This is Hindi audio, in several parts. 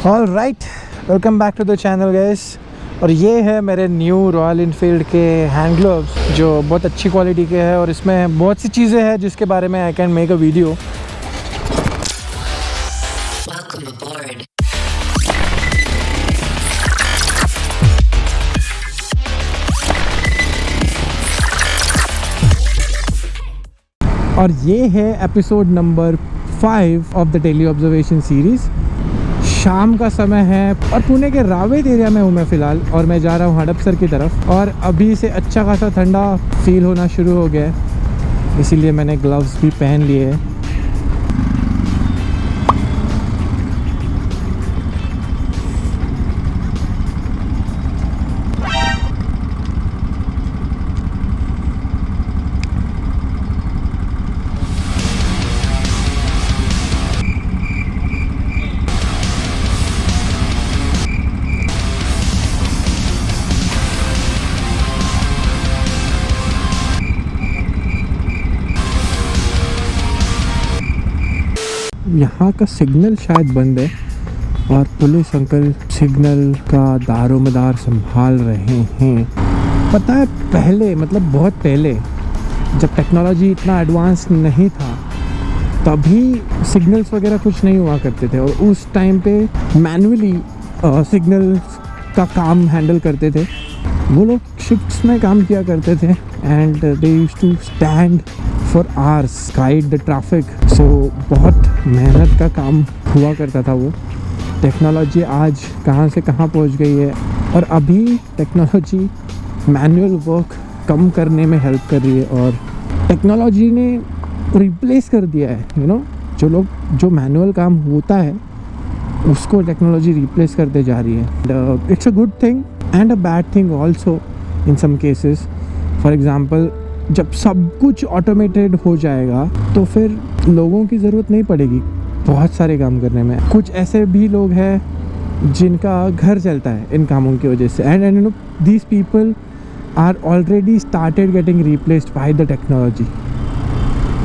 All right, welcome back to the channel guys. और ये है मेरे न्यू रॉयल इनफील्ड के हैंड ग्लव्स जो बहुत अच्छी क्वालिटी के हैं और इसमें बहुत सी चीज़ें हैं जिसके बारे में I can make a video. और ये है episode number 5 of the daily observation series. शाम का समय है और पुणे के रावेत एरिया में हूँ मैं फ़िलहाल, और मैं जा रहा हूँ हड़पसर की तरफ। और अभी से अच्छा खासा ठंडा फील होना शुरू हो गया है, इसीलिए मैंने ग्लव्स भी पहन लिए हैं। यहाँ का सिग्नल शायद बंद है और पुलिस अंकल सिग्नल का दारोमदार संभाल रहे हैं। पता है, पहले मतलब बहुत पहले जब टेक्नोलॉजी इतना एडवांस नहीं था तभी सिग्नल्स वगैरह कुछ नहीं हुआ करते थे, और उस टाइम पे मैन्युअली सिग्नल्स का काम हैंडल करते थे। वो लोग शिफ्ट्स में काम किया करते थे and they used to stand for hours guide the traffic. So बहुत मेहनत का काम हुआ करता था वो। टेक्नोलॉजी आज कहाँ से कहाँ पहुँच गई है, और अभी टेक्नोलॉजी मैनुअल वर्क कम करने में हेल्प कर रही है, और टेक्नोलॉजी ने रिप्लेस कर दिया है। जो मैनुअल काम होता है उसको टेक्नोलॉजी रिप्लेस करते जा रही है। It's a good thing and a bad thing also in some cases. For example, जब सब कुछ ऑटोमेटेड हो जाएगा तो फिर लोगों की ज़रूरत नहीं पड़ेगी बहुत सारे काम करने में। कुछ ऐसे भी लोग हैं जिनका घर चलता है इन कामों की वजह से, and you know these people are already started getting replaced by the technology.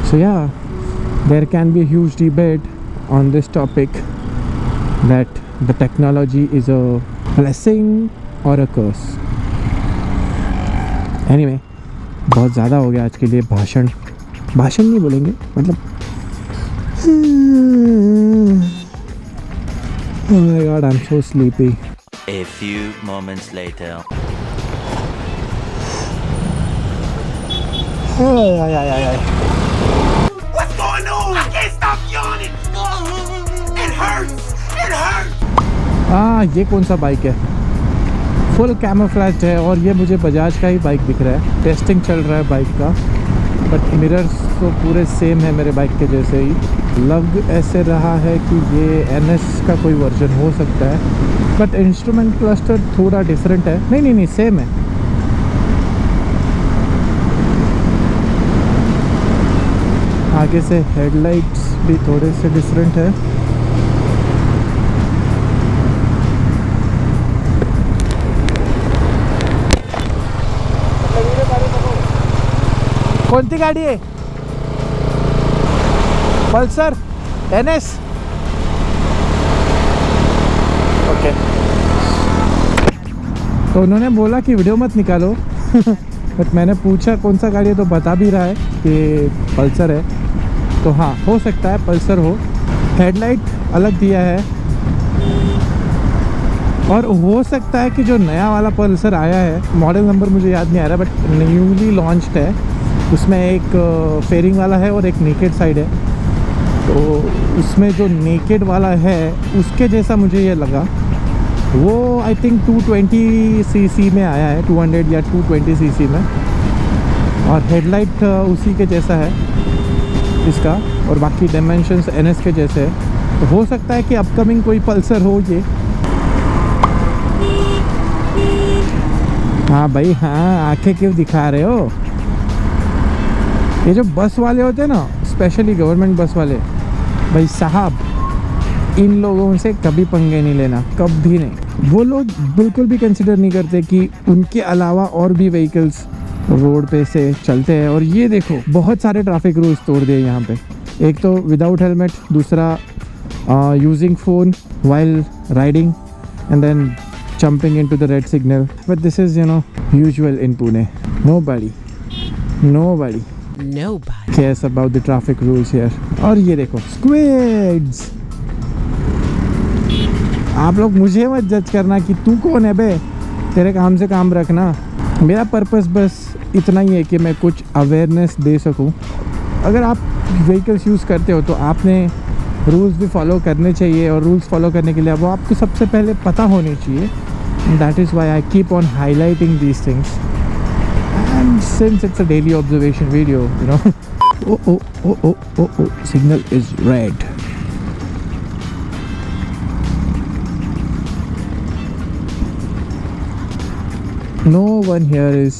So yeah, there can be a huge debate on this topic that the technology is a blessing और अ कर्स। एनीवे, बहुत ज़्यादा हो गया आज के लिए भाषण नहीं बोलेंगे, मतलब Oh my God, I'm so sleepy. A few moments later. What's going on? I can't stop yawning. It hurts. It hurts. ये कौन सा बाइक है? फुल कैमोफ्लेज है, और ये मुझे बजाज का ही बाइक दिख रहा है। टेस्टिंग चल रहा है बाइक का, बट मिरर्स तो पूरे सेम है मेरे बाइक के जैसे ही। लग ऐसे रहा है कि ये NS का कोई वर्जन हो सकता है, बट इंस्ट्रूमेंट क्लस्टर थोड़ा डिफरेंट है। नहीं, सेम है। आगे से हेडलाइट्स भी थोड़े से डिफरेंट है। कौन सी गाड़ी है? Pulsar NS। ओके, तो उन्होंने बोला कि वीडियो मत निकालो बट मैंने पूछा कौन सा गाड़ी है तो बता भी रहा है कि पल्सर है। तो हाँ, हो सकता है पल्सर हो। हेडलाइट अलग दिया है, और हो सकता है कि जो नया वाला पल्सर आया है, मॉडल नंबर मुझे याद नहीं आ रहा, बट न्यूली लॉन्च्ड है, उसमें एक फेयरिंग वाला है और एक नेकेड साइड है। तो उसमें जो नेकेड वाला है उसके जैसा मुझे ये लगा। वो आई थिंक 220 सीसी में आया है, 200 या 220 सीसी में, और हेडलाइट उसी के जैसा है इसका, और बाकी डायमेंशंस NS के जैसे है। तो हो सकता है कि अपकमिंग कोई पल्सर हो ये। हाँ भाई, हाँ, आंखें क्यों दिखा रहे हो? ये जो बस वाले होते हैं ना, स्पेशली गवर्नमेंट बस वाले, भाई साहब, इन लोगों से कभी पंगे नहीं लेना, कभी नहीं। वो लोग बिल्कुल भी कंसिडर नहीं करते कि उनके अलावा और भी व्हीकल्स रोड पे से चलते हैं। और ये देखो, बहुत सारे ट्रैफिक रूल्स तोड़ दिए यहाँ पे। एक तो विदाउट हेलमेट, दूसरा using phone while riding and then jumping into the red signal. But this is, you know, usual in Pune. Nobody cares about the traffic rules here. और ये देखो squids. आप लोग मुझे मत जज करना कि तू कौन है बे, तेरे काम से काम रखना। मेरा पर्पस बस इतना ही है कि मैं कुछ अवेयरनेस दे सकूं। अगर आप व्हीकल्स यूज़ करते हो तो आपने रूल्स भी फॉलो करने चाहिए, और रूल्स फॉलो करने के लिए वो आपको सबसे पहले पता होने चाहिए। That is why I keep on highlighting these things, and since it's a daily observation video, you know. Oh signal is red. No one here is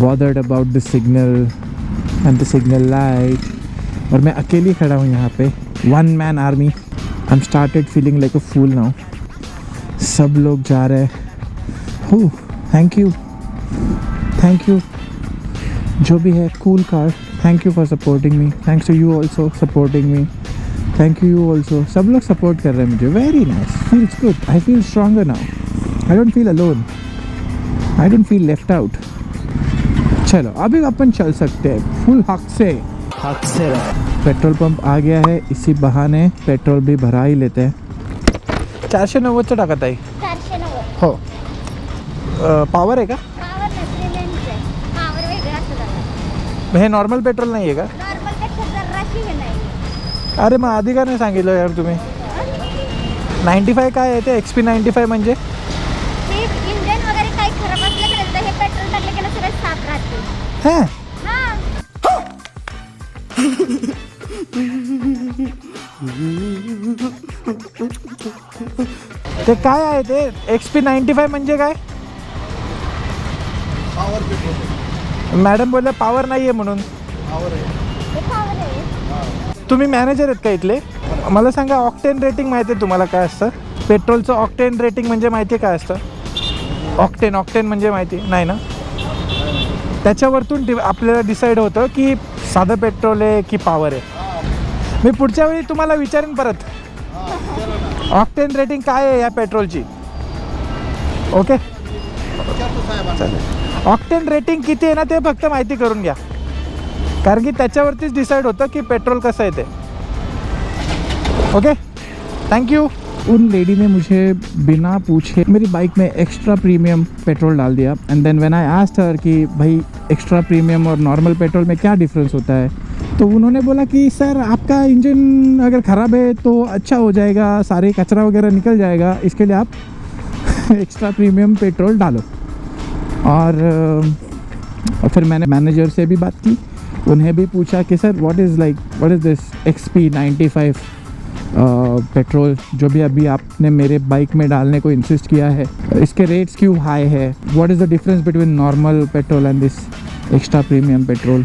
bothered about the signal and the signal light, और मैं अकेली खड़ा हूँ यहाँ पे, one man army. I'm started feeling like a fool now. सब लोग जा रहे हैं। Thank you जो भी है, cool car, thank you for supporting me, thanks to you also supporting me, thank you also। सब लोग support कर रहे हैं मुझे, very nice, feels good, I feel stronger now, I don't feel alone, I don't feel left out। चलो अभी अपन चल सकते हैं फुल हक से पेट्रोल पंप आ गया है, इसी बहाने पेट्रोल भी भरा ही लेते हैं। 490 टाका ताई 490 हो। पावर आहे का? पावर नसलेल्यांचं आहे, पावर वेगळा असतो त्याला। हे नॉर्मल पेट्रोल नाही आहे का? नॉर्मल पेक्षा जराशी हे नाही। अरे मग आधी का नाही सांगितलं यार तुम्ही? 95 काय आहे ते? XP 95 म्हणजे ते इंजन वगैरे काही खराब असलं की नंतर हे पेट्रोल टाकलं की ना सगळं साफ राहते। हां हां ते काय आहे ते? XP 95 म्हणजे काय? मॅडम बोलल्या पावर नाही आहे म्हणून। हे पावर आहे। तुम्ही मॅनेजर आहेत का इथले? मला सांगा, ऑक्टेन रेटिंग माहिती आहे तुम्हाला काय असतं? पेट्रोलचं ऑक्टेन रेटिंग म्हणजे माहिती आहे काय असतं? ऑक्टेन म्हणजे माहिती नाही ना? त्याच्यावरतून आपल्याला डिसाईड होतं की साधं पेट्रोल आहे की पॉवर आहे। मी पुढच्या वेळी तुम्हाला विचारेन परत, ऑक्टेन रेटिंग काय आहे या पेट्रोलची, ओके? चालेल, ऑक्टेन रेटिंग किती आहे ना ते फक्त माहिती करून घ्या, कारण की त्याच्यावरतीच डिसाईड होतं की पेट्रोल कसं आहे ते, ओके? Thank you. उन लेडी ने मुझे बिना पूछे मेरी बाइक में एक्स्ट्रा प्रीमियम पेट्रोल डाल दिया, and then when I asked her कि भाई एक्स्ट्रा प्रीमियम और नॉर्मल पेट्रोल में क्या डिफरेंस होता है, तो उन्होंने बोला कि सर आपका इंजन अगर ख़राब है तो अच्छा हो जाएगा, सारे कचरा वगैरह निकल जाएगा, इसके लिए आप एक्स्ट्रा प्रीमियम पेट्रोल डालो। और फिर मैंने मैनेजर से भी बात की, उन्हें भी पूछा कि sir what is this XP 95 petrol जो भी अभी आपने मेरे बाइक में डालने को इंसिस्ट किया है, इसके रेट्स क्यों हाई है, what is the difference between normal petrol and this extra premium petrol.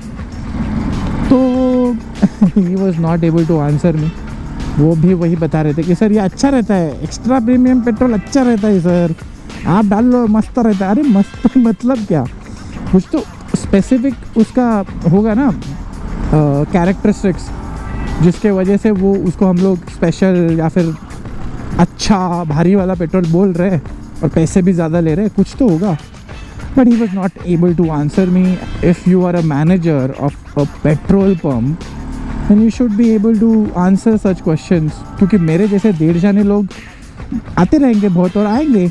तो he was not able to answer me. वो भी वही बता रहे थे कि सर ये अच्छा रहता है, एक्स्ट्रा प्रीमियम पेट्रोल अच्छा रहता है सर, आप डाल लो मस्त रहता है। अरे मस्त मतलब क्या, कुछ तो स्पेसिफिक उसका होगा ना कैरेक्टरिस्टिक्स, जिसके वजह से वो उसको हम लोग स्पेशल या फिर अच्छा भारी वाला पेट्रोल बोल रहे हैं और पैसे भी ज़्यादा ले रहे हैं, कुछ तो होगा। But he was not able to answer me. If you are a manager of a petrol pump then you should be able to answer such questions, क्योंकि मेरे जैसे 1.5 जाने लोग आते रहेंगे बहुत और आएंगे,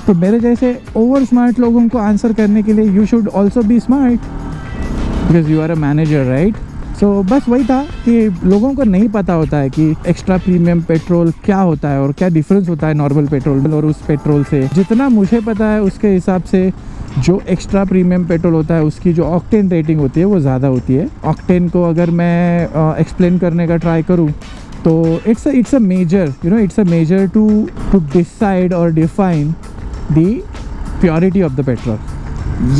तो मेरे जैसे ओवर स्मार्ट लोगों को आंसर करने के लिए you should also be smart, because you are a manager, right? So बस वही था कि लोगों को नहीं पता होता है कि एक्स्ट्रा प्रीमियम पेट्रोल क्या होता है और क्या डिफरेंस होता है नॉर्मल पेट्रोल और उस पेट्रोल से। जितना मुझे पता है उसके हिसाब से जो एक्स्ट्रा प्रीमियम पेट्रोल होता है उसकी जो ऑक्टेन रेटिंग होती है वो ज़्यादा होती है। ऑक्टेन को अगर मैं एक्सप्लेन करने का ट्राई करूँ तो it's a major, you know, it's a major to decide और define the purity of the petrol.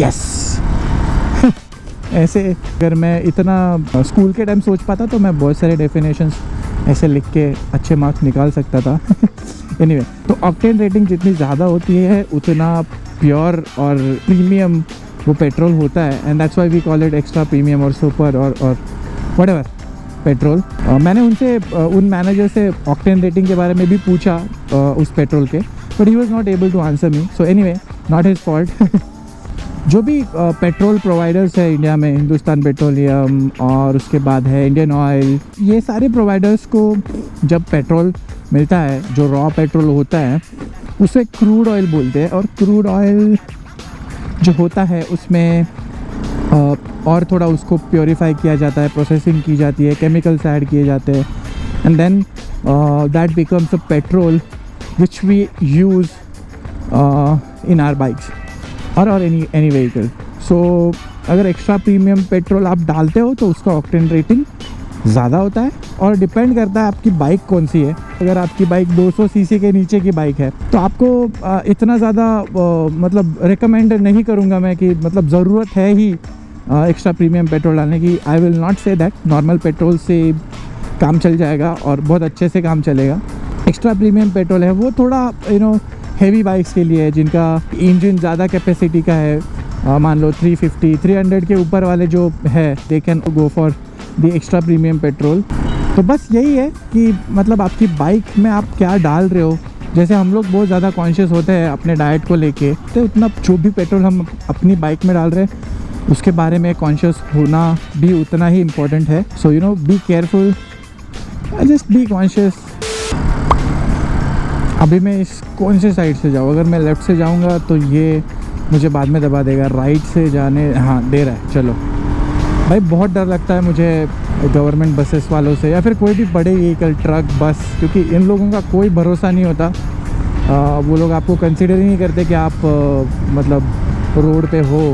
Yes ऐसे अगर मैं इतना स्कूल के टाइम सोच पाता तो मैं बहुत सारे डेफिनेशंस ऐसे लिख के अच्छे मार्क्स निकाल सकता था। एनीवे, तो ऑक्टेन रेटिंग जितनी ज़्यादा होती है उतना प्योर और प्रीमियम वो पेट्रोल होता है, and that's why we call it extra premium और सुपर और व्हाटएवर। पेट्रोल। मैंने उनसे उन मैनेजर से ऑक्टेन रेटिंग के बारे में भी पूछा उस पेट्रोल के, but he was not able to answer me. So anyway, not his fault. जो भी पेट्रोल प्रोवाइडर्स है इंडिया में, हिंदुस्तान पेट्रोलियम और उसके बाद है इंडियन ऑयल, ये सारे प्रोवाइडर्स को जब पेट्रोल मिलता है, जो रॉ पेट्रोल होता है उसे क्रूड ऑयल बोलते हैं। और क्रूड ऑयल जो होता है उसमें और थोड़ा उसको प्योरीफाई किया जाता है, प्रोसेसिंग की जाती है, केमिकल्स ऐड किए जाते हैं, and then that becomes a petrol which we use in our bikes और एनी व्हीकल। सो अगर एक्स्ट्रा प्रीमियम पेट्रोल आप डालते हो तो उसका ऑक्टेन रेटिंग ज़्यादा होता है, और डिपेंड करता है आपकी बाइक कौन सी है। अगर आपकी बाइक 200 सीसी के नीचे की बाइक है तो आपको इतना ज़्यादा मतलब रिकमेंड नहीं करूँगा मैं कि मतलब ज़रूरत है ही एक्स्ट्रा प्रीमियम पेट्रोल डालने की। I will not say that. Normal petrol से काम चल जाएगा और बहुत अच्छे से काम चलेगा। एक्स्ट्रा प्रीमियम पेट्रोल है वो थोड़ा हैवी बाइक्स के लिए है, जिनका इंजन ज़्यादा कैपेसिटी का है, मान लो 350 300 के ऊपर वाले जो है, they can go for the extra premium petrol. तो बस यही है कि मतलब आपकी बाइक में आप क्या डाल रहे हो। जैसे हम लोग बहुत ज़्यादा कॉन्शियस होते हैं अपने डाइट को लेके, तो उतना जो भी पेट्रोल हम अपनी बाइक में डाल रहे हैं उसके बारे में कॉन्शियस होना भी उतना ही इम्पोर्टेंट है। So be careful, just be conscious. अभी मैं इस कौन से साइड से जाऊँ? अगर मैं लेफ़्ट से जाऊँगा तो ये मुझे बाद में दबा देगा। राइट से जाने, हाँ दे रहा है, चलो। भाई बहुत डर लगता है मुझे गवर्नमेंट बसेस वालों से, या फिर कोई भी बड़े व्हीकल, ट्रक, बस, क्योंकि इन लोगों का कोई भरोसा नहीं होता। वो लोग आपको कंसिडर ही नहीं करते कि आप मतलब रोड पे हो।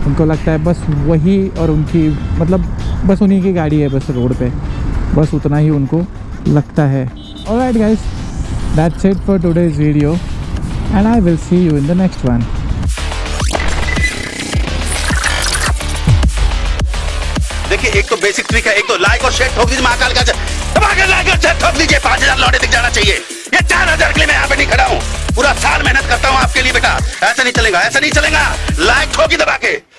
उनको लगता है बस वही, और उनकी मतलब बस उन्हीं की गाड़ी है बस रोड पे, बस उतना ही उनको लगता है। Alright guys, that's it for today's video and I will see you in the next one. देखिए, एक तो बेसिक ट्रिक है, एक तो लाइक और शेयर ठोक दीजिए। महाकाल का धमाकेदार लाइक और शेयर ठोक दीजिए। 5000 लौटे दिख जाना चाहिए। ये 4000 के लिए मैं यहाँ पे नहीं खड़ा हूँ, पूरा साल मेहनत करता हूँ आपके लिए बेटा। ऐसा नहीं चलेगा, ऐसा नहीं चलेगा। लाइक ठोकी दबा के।